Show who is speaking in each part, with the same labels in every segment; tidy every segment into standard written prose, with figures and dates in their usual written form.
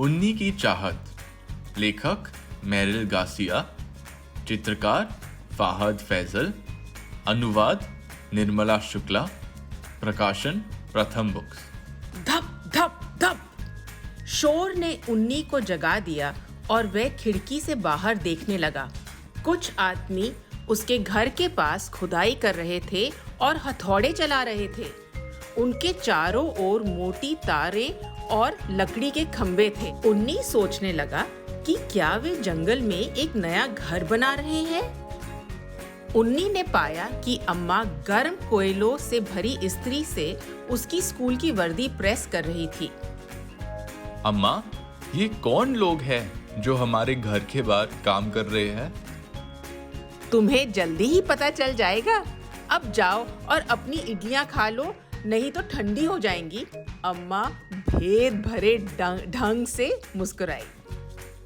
Speaker 1: उन्नी की चाहत, लेखक मेरिल गार्सिया, चित्रकार फाहद फैजल, अनुवाद निर्मला शुक्ला, प्रकाशन प्रथम बुक्स।
Speaker 2: धप धप धप शोर ने उन्नी को जगा दिया और वह खिड़की से बाहर देखने लगा। कुछ आदमी उसके घर के पास खुदाई कर रहे थे और हथौड़े चला रहे थे। उनके चारों ओर मोटी तारें और लकड़ी के खंभे थे। उन्नी सोचने लगा कि क्या वे जंगल में एक नया घर बना रहे हैं। उन्नी ने पाया कि अम्मा गर्म कोयलों से भरी इस्त्री से उसकी स्कूल की वर्दी प्रेस कर रही थी।
Speaker 1: अम्मा, ये कौन लोग हैं जो हमारे घर के बाहर काम कर रहे हैं?
Speaker 2: तुम्हें जल्दी ही पता चल जाएगा। अब जाओ और अपनी इडलियां खा लो, नहीं तो ठंडी हो जाएंगी। अम्मा भेद भरे ढंग से मुस्कुराई।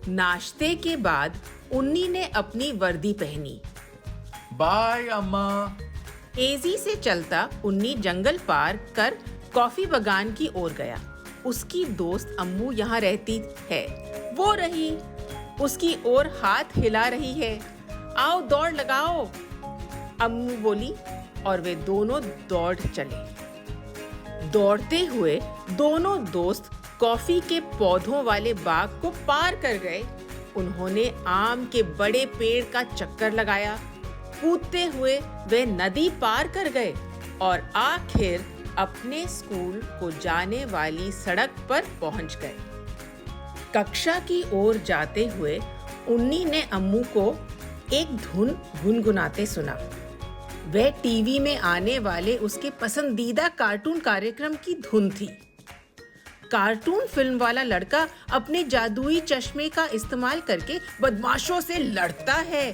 Speaker 2: नाश्ते के बाद उन्नी ने अपनी वर्दी पहनी।
Speaker 1: बाय अम्मा।
Speaker 2: तेजी से चलता उन्नी जंगल पार कर कॉफी बागान की ओर गया। उसकी दोस्त अम्मू यहाँ रहती है। वो रही, उसकी ओर हाथ हिला रही है। आओ दौड़ लगाओ, अम्मू बोली और वे दोनों दौड़ चले। दौड़ते हुए दोनों दोस्त कॉफी के पौधों वाले बाग को पार कर गए। उन्होंने आम के बड़े पेड़ का चक्कर लगाया। कूदते हुए वे नदी पार कर गए और आखिर अपने स्कूल को जाने वाली सड़क पर पहुंच गए। कक्षा की ओर जाते हुए उन्नी ने अम्मू को एक धुन गुनगुनाते सुना। वह टीवी में आने वाले उसके पसंदीदा कार्टून कार्यक्रम की धुन थी। कार्टून फिल्म वाला लड़का अपने जादुई चश्मे का इस्तेमाल करके बदमाशों से लड़ता है,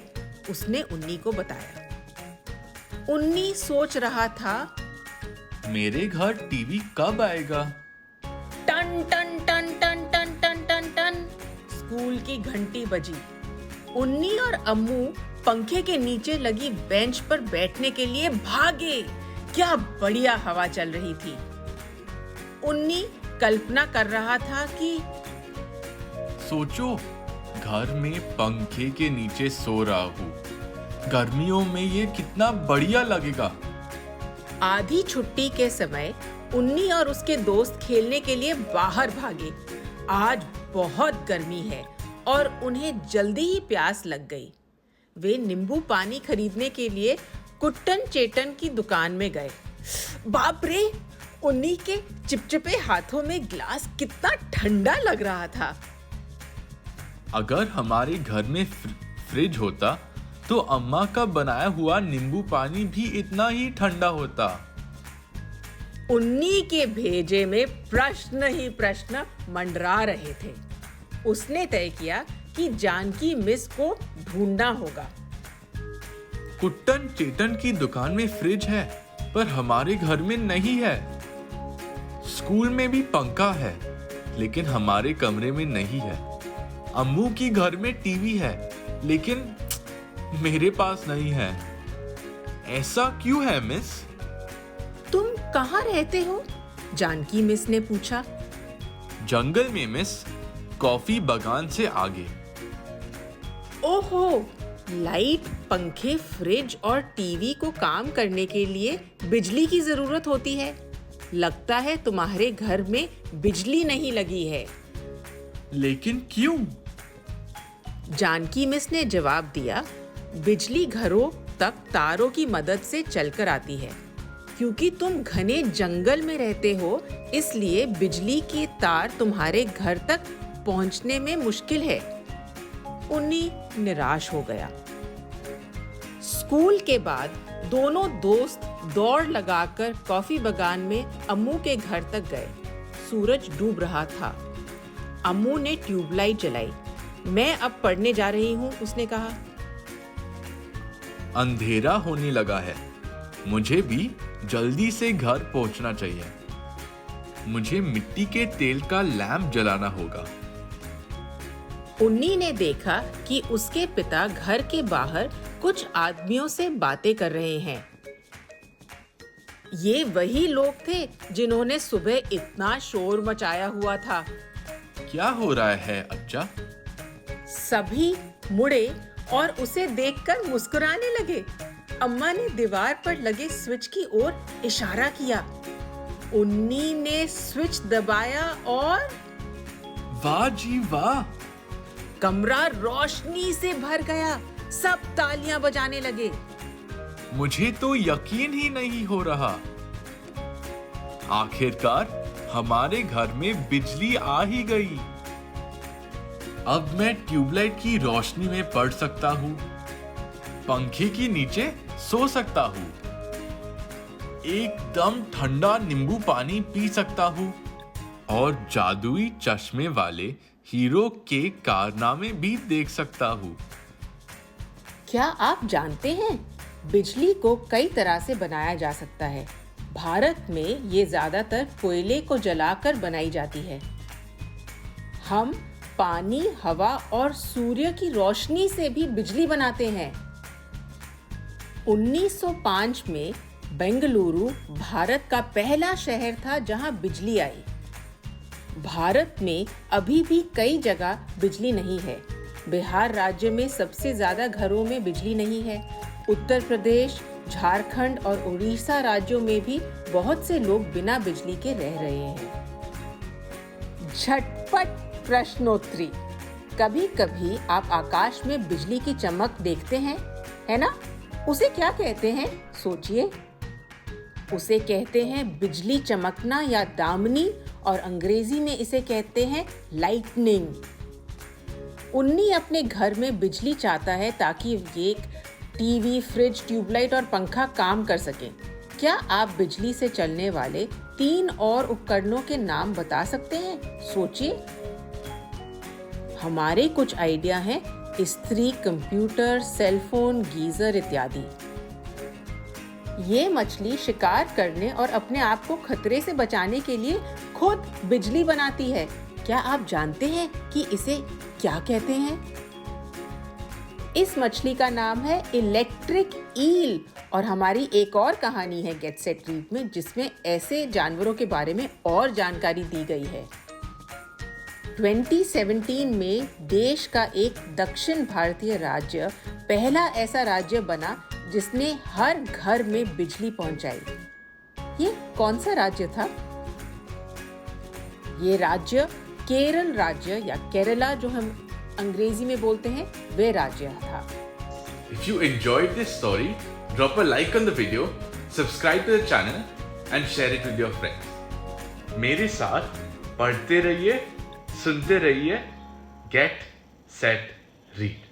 Speaker 2: उसने उन्नी को बताया। उन्नी सोच रहा था,
Speaker 1: मेरे घर टीवी कब आएगा?
Speaker 2: टन टन टन टन टन टन टन टन स्कूल की घंटी बजी। उन्नी और अम्मू पंखे के नीचे लगी बेंच पर बैठने के लिए भागे। क्या बढ़िया हवा चल रही थी। उन्नी कल्पना कर रहा था कि
Speaker 1: सोचो, घर में पंखे के नीचे सो रहा हूँ। गर्मियों में ये कितना बढ़िया लगेगा।
Speaker 2: आधी छुट्टी के समय उन्नी और उसके दोस्त खेलने के लिए बाहर भागे। आज बहुत गर्मी है और उन्हें जल्दी ही प्यास लग गई। वे नींबू पानी खरीदने के लिए कुट्टन चेटन की दुकान में गए। बाप रे, उन्नी के चिपचिपे हाथों में ग्लास कितना ठंडा लग रहा था।
Speaker 1: अगर हमारे घर में फ्रिज होता तो अम्मा का बनाया हुआ नींबू पानी भी इतना ही ठंडा होता।
Speaker 2: उन्नी के भेजे में प्रश्न ही प्रश्न मंडरा रहे थे। उसने तय किया कि जानकी मिस को ढूंढना होगा।
Speaker 1: कुट्टन चेटन की दुकान में फ्रिज है, पर हमारे घर में नहीं है। स्कूल में भी पंखा है, लेकिन हमारे कमरे में नहीं है। अम्मू की घर में टीवी है, लेकिन मेरे पास नहीं है। ऐसा क्यों है मिस?
Speaker 2: तुम कहाँ रहते हो? जानकी मिस ने पूछा।
Speaker 1: जंगल में मिस, कॉफी बागान से आगे।
Speaker 2: ओहो, लाइट, पंखे, फ्रिज और टीवी को काम करने के लिए बिजली की जरूरत होती है। लगता है तुम्हारे घर में बिजली नहीं लगी है।
Speaker 1: लेकिन क्यों?
Speaker 2: जानकी मिस ने जवाब दिया, बिजली घरों तक तारों की मदद से चलकर आती है। क्योंकि तुम घने जंगल में रहते हो, इसलिए बिजली के तार तुम्हारे घर तक पहुंचने में मुश्किल है। उन्नी निराश हो गया। स्कूल के बाद दोनों दोस्त दौड़ लगाकर कॉफी बागान में अम्मू के घर तक गए। सूरज डूब रहा था। अम्मू ने ट्यूबलाइट जलाई। मैं अब पढ़ने जा रही हूँ, उसने कहा।
Speaker 1: अंधेरा होने लगा है। मुझे भी जल्दी से घर पहुंचना चाहिए। मुझे मिट्टी के तेल का लैंप जलाना होगा।
Speaker 2: उन्नी ने देखा कि उसके पिता घर के बाहर कुछ आदमियों से बातें कर रहे हैं। ये वही लोग थे जिन्होंने सुबह इतना शोर मचाया हुआ था।
Speaker 1: क्या हो रहा है अज्जा?
Speaker 2: सभी मुड़े और उसे देखकर मुस्कुराने लगे। अम्मा ने दीवार पर लगे स्विच की ओर इशारा किया। उन्नी ने स्विच दबाया और
Speaker 1: वाह जी वाह!
Speaker 2: कमरा रोशनी से भर गया। सब तालियां बजाने लगे।
Speaker 1: मुझे तो यकीन ही नहीं हो रहा। आखिरकार हमारे घर में बिजली आ ही गई। अब मैं ट्यूबलाइट की रोशनी में पढ़ सकता हूँ, पंखे के नीचे सो सकता हूँ, एकदम ठंडा नींबू पानी पी सकता हूँ और जादुई चश्मे वाले हीरो के कारनामे भी देख सकता हूँ।
Speaker 2: क्या आप जानते हैं, बिजली को कई तरह से बनाया जा सकता है। भारत में ये ज्यादातर कोयले को जलाकर बनाई जाती है। हम पानी, हवा और सूर्य की रोशनी से भी बिजली बनाते हैं। 1905 में बेंगलुरु भारत का पहला शहर था जहां बिजली आई। भारत में अभी भी कई जगह बिजली नहीं है। बिहार राज्य में सबसे ज्यादा घरों में बिजली नहीं है। उत्तर प्रदेश, झारखंड और उड़ीसा राज्यों में भी बहुत से लोग बिना बिजली के रह रहे हैं। झटपट प्रश्नोत्तरी। कभी-कभी आप आकाश में बिजली की चमक देखते हैं, है ना? उसे क्या कहते हैं? सोचिए। उसे कहते हैं बिजली चमकना या दामनी और अंग्रेजी में इसे कहते हैं लाइटनिंग। उन्नी अपने घर में बिजली चाहता है ताकि ये टीवी, फ्रिज, ट्यूबलाइट और पंखा काम कर सकें। क्या आप बिजली से चलने वाले 3 और उपकरणों के नाम बता सकते हैं? सोचिए। हमारे कुछ आइडिया हैं इस्त्री, कंप्यूटर, सेलफोन, गीजर इत्यादि। ये मछली शिकार करने और अपने आप को खतरे से बचाने के लिए खुद बिजली बनाती है। क्या आप जानते हैं कि इसे क्या कहते हैं? इस मछली का नाम है इलेक्ट्रिक ईल। और हमारी एक और कहानी है गेट सेट रीड में, जिसमें ऐसे जानवरों के बारे में और जानकारी दी गई है। 2017 में देश का एक दक्षिण भारतीय राज्य पहला ऐसा राज्य बना जिसने हर घर में बिजली पहुंचाई। ये कौन सा राज्य था? ये राज्य केरल राज्य या केरला जो हम अंग्रेजी में बोलते हैं, वे राज्य था।
Speaker 1: If you enjoyed this story, drop a like on the video, subscribe to the channel and share it with your friends. मेरे साथ पढ़ते रहिए, सुनते रहिए, Get Set Read।